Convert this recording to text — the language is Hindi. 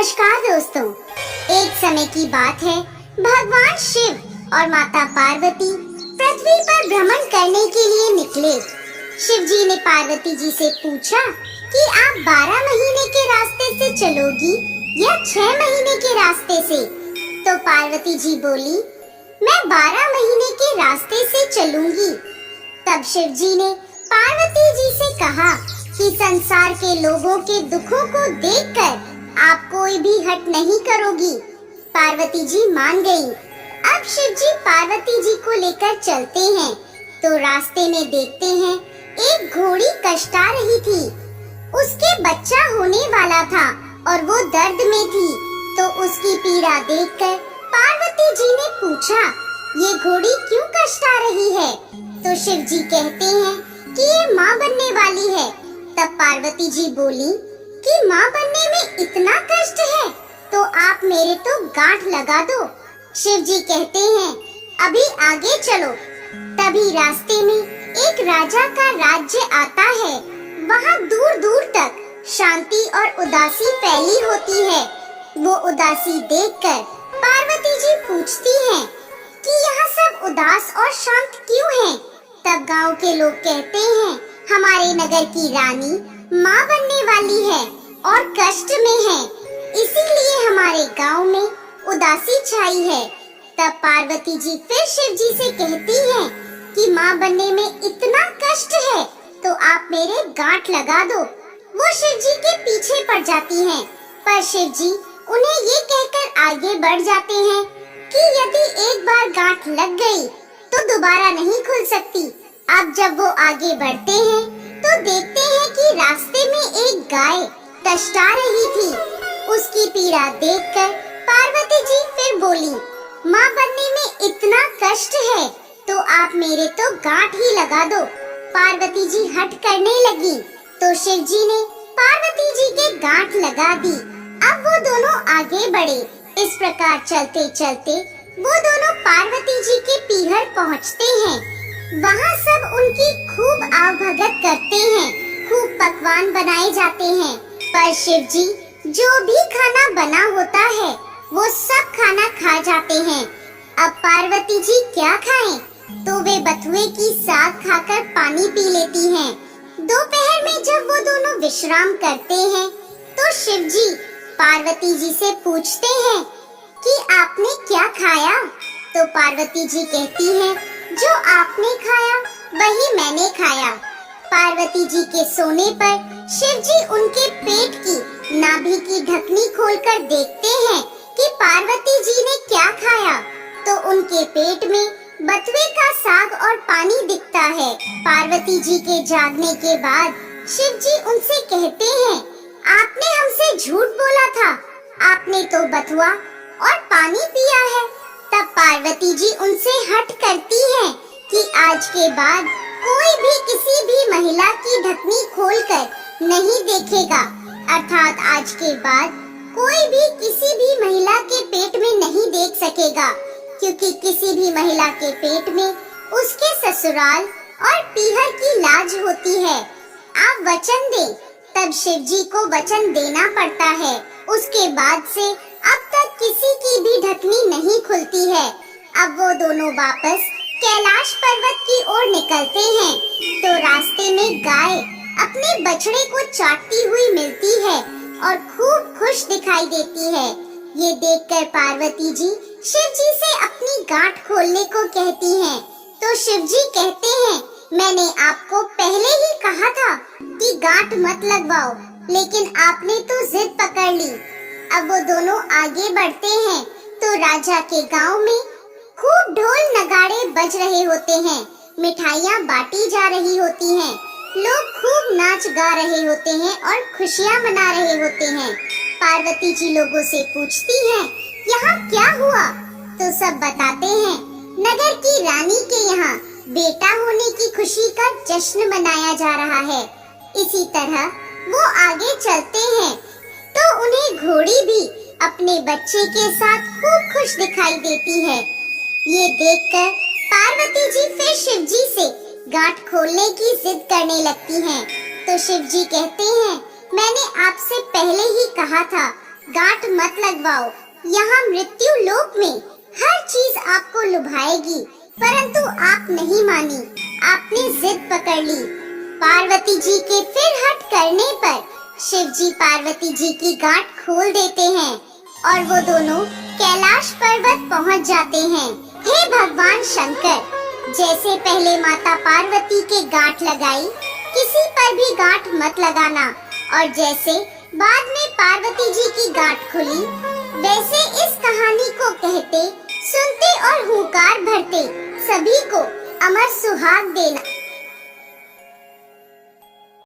नमस्कार दोस्तों। एक समय की बात है, भगवान शिव और माता पार्वती पृथ्वी पर भ्रमण करने के लिए निकले। शिव जी ने पार्वती जी से पूछा कि आप 12 महीने के रास्ते से चलोगी या 6 महीने के रास्ते से? तो पार्वती जी बोली, मैं 12 महीने के रास्ते से चलूंगी। तब शिव जी ने पार्वती जी से कहा कि संसार के लोगों के दुखों को देखकर आप कोई भी हट नहीं करोगी। पार्वती जी मान गईं। अब शिव जी पार्वती जी को लेकर चलते हैं तो रास्ते में देखते हैं एक घोड़ी कष्टा रही थी। उसके बच्चा होने वाला था और वो दर्द में थी। तो उसकी पीड़ा देखकर पार्वती जी ने पूछा, ये घोड़ी क्यों कष्टा रही है? तो शिव जी कहते हैं कि ये माँ बनने वाली है। तब पार्वती जी बोली कि माँ बनने में इतना कष्ट है तो आप मेरे तो गांठ लगा दो। शिव जी कहते हैं, अभी आगे चलो। तभी रास्ते में एक राजा का राज्य आता है। वहाँ दूर दूर तक शांति और उदासी फैली होती है। वो उदासी देखकर पार्वती जी पूछती हैं कि यहाँ सब उदास और शांत क्यों हैं? तब गांव के लोग कहते हैं, हमारे नगर की रानी माँ बनने वाली है और कष्ट में है, इसीलिए हमारे गांव में उदासी छाई है। तब पार्वती जी फिर शिव जी से कहती हैं कि माँ बनने में इतना कष्ट है तो आप मेरे गांठ लगा दो। वो शिव जी के पीछे पड़ जाती हैं, पर शिव जी उन्हें ये कहकर आगे बढ़ जाते हैं कि यदि एक बार गांठ लग गई तो दोबारा नहीं खुल सकती। अब जब वो आगे बढ़ते हैं तो देखते हैं कि रास्ते में एक गाय कष्टा रही थी। उसकी पीड़ा देखकर पार्वती जी फिर बोली, माँ बनने में इतना कष्ट है तो आप मेरे तो गांठ ही लगा दो। पार्वती जी हट करने लगी तो शिव जी ने पार्वती जी के गांठ लगा दी। अब वो दोनों आगे बढ़े। इस प्रकार चलते चलते वो दोनों पार्वती जी के पीहर पहुँचते हैं। वहाँ सब उनकी खूब आवभगत करते हैं, खूब पकवान बनाए जाते हैं। पर शिव जी जो भी खाना बना होता है वो सब खाना खा जाते हैं। अब पार्वती जी क्या खाएं? तो वे बथुए की साग खाकर पानी पी लेती हैं। दोपहर में जब वो दोनों विश्राम करते हैं तो शिव जी पार्वती जी से पूछते हैं कि आपने क्या खाया? तो पार्वती जी कहती हैं, जो आपने खाया वही मैंने खाया। पार्वती जी के सोने पर शिव जी उनके पेट की नाभि की ढकनी खोलकर देखते हैं कि पार्वती जी ने क्या खाया। तो उनके पेट में बथुए का साग और पानी दिखता है। पार्वती जी के जागने के बाद शिव जी उनसे कहते हैं, आपने हमसे झूठ बोला था, आपने तो बथुआ और पानी पिया है। तब पार्वती जी उनसे हठ करती हैं कि आज के बाद कोई भी किसी भी महिला की ढकनी खोलकर नहीं देखेगा। अर्थात आज के बाद कोई भी किसी भी महिला के पेट में नहीं देख सकेगा, क्योंकि किसी भी महिला के पेट में उसके ससुराल और पीहर की लाज होती है। आप वचन दें। तब शिव जी को वचन देना पड़ता है। उसके बाद से अब तक किसी की भी ढकनी नहीं खुलती है। अब वो दोनों वापस कैलाश पर्वत की ओर निकलते हैं तो रास्ते में गाय अपने बछड़े को चाटती हुई मिलती है और खूब खुश दिखाई देती है। ये देखकर पार्वती जी शिव जी से अपनी गांठ खोलने को कहती हैं। तो शिव जी कहते हैं, मैंने आपको पहले ही कहा था कि गांठ मत लगवाओ, लेकिन आपने तो जिद पकड़ ली। अब वो दोनों आगे बढ़ते हैं तो राजा के गांव में खूब ढोल नगाड़े बज रहे होते हैं, मिठाइयाँ बांटी जा रही होती हैं, लोग खूब नाच गा रहे होते हैं और खुशियाँ मना रहे होते हैं। पार्वती जी लोगों से पूछती हैं, यहाँ क्या हुआ? तो सब बताते हैं, नगर की रानी के यहाँ बेटा होने की खुशी का जश्न मनाया जा रहा है। इसी तरह वो आगे चलते हैं तो उन्हें घोड़ी भी अपने बच्चे के साथ खूब खुश दिखाई देती है। ये देखकर पार्वती जी फिर शिव जी से गांठ खोलने की जिद करने लगती हैं। तो शिव जी कहते हैं, मैंने आपसे पहले ही कहा था गांठ मत लगवाओ। यहाँ मृत्यु लोक में हर चीज आपको लुभाएगी, परंतु आप नहीं मानी, आपने जिद पकड़ ली। पार्वती जी के फिर हट करने पर शिव जी पार्वती जी की गांठ खोल देते हैं और वो दोनों कैलाश पर्वत पहुंच जाते हैं। हे भगवान शंकर, जैसे पहले माता पार्वती के गांठ लगाई, किसी पर भी गांठ मत लगाना, और जैसे बाद में पार्वती जी की गांठ खुली, वैसे इस कहानी को कहते, सुनते और हुंकार भरते सभी को अमर सुहाग देना।